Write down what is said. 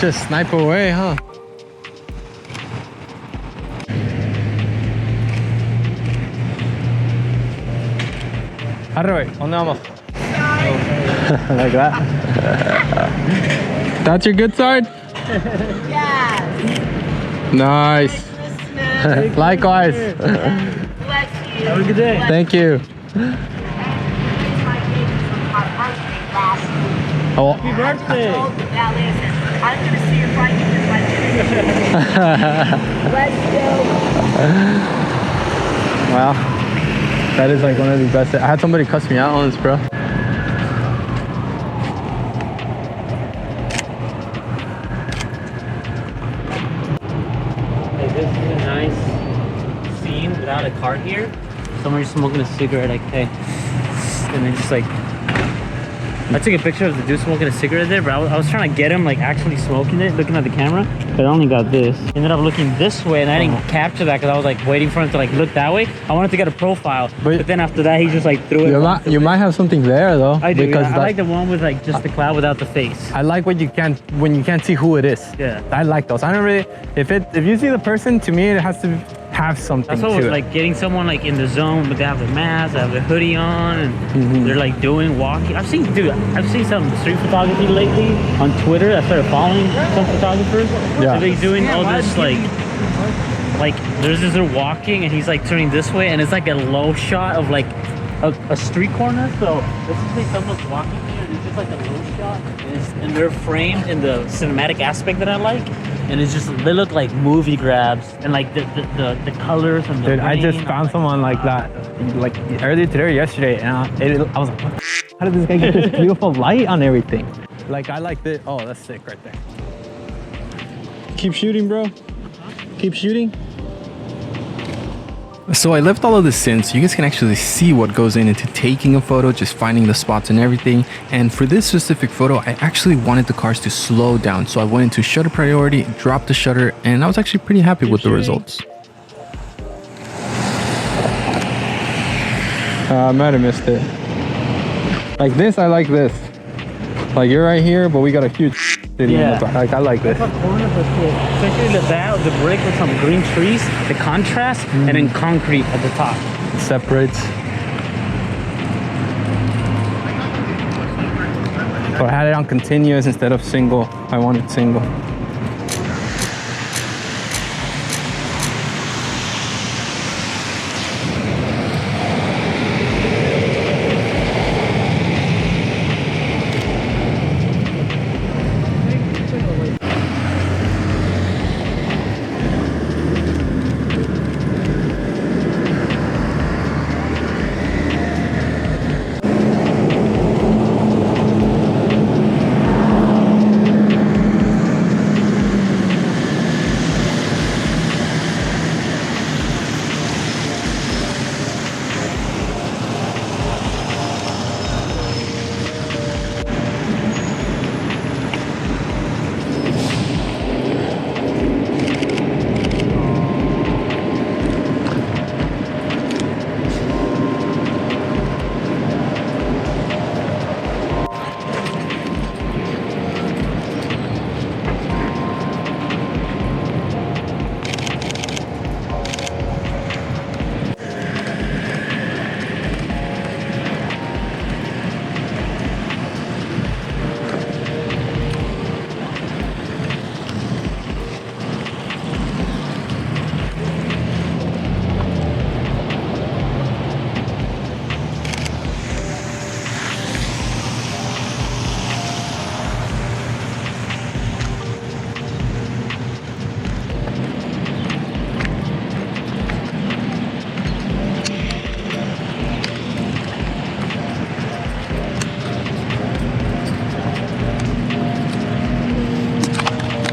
just snipe away, huh? Arre, ¿dónde vamos? Like that. That's your good side? Yes. Nice. Likewise. Bless you. Have a good day. Thank you. Oh. Happy birthday. I'm gonna see if I can get my Let's go. Wow. That is like one of the best. I had somebody cuss me out on this, bro. Hey, this is a nice scene without a car here. Somebody's smoking a cigarette, like, hey. And then just like, I took a picture of the dude smoking a cigarette there, but I was trying to get him like actually smoking it, looking at the camera, but I only got this. Ended up looking this way, and I didn't capture that because I was like waiting for him to like look that way. I wanted to get a profile, but then after that he just like threw it. You might have something there though. I do. Because I like the one with like just the cloud without the face. I like when you can't see who it is. Yeah. I like those. I don't really. If you see the person, to me it has to have something. That's what to was it. like getting someone like in the zone, but they have the mask, they have the hoodie on, and they're like walking. I've seen some street photography lately on Twitter. I started following some photographers. Yeah. So they're doing all this like there's this they're walking and he's like turning this way, and it's like a low shot of like a street corner. So let's just say someone's walking here, and it's just like a low shot, and they're framed in the cinematic aspect that I like. And it's just, they look like movie grabs, and like the colors and the Dude, I just rain. found someone like that, like earlier today or yesterday, and I was like, how did this guy get this beautiful light on everything? Like, I like this. Oh, that's sick right there. Keep shooting, bro. Keep shooting. So I left all of this in so you guys can actually see what goes into taking a photo, just finding the spots and everything. And for this specific photo, I actually wanted the cars to slow down. So I went into shutter priority, dropped the shutter, and I was actually pretty happy with the results. I might have missed it. Like this, I like this. Like you're right here, but we got a huge city in the back. Like I like this. Especially the brick with some green trees, the contrast, and then concrete at the top. Separates. So I had it on continuous instead of single. I wanted single.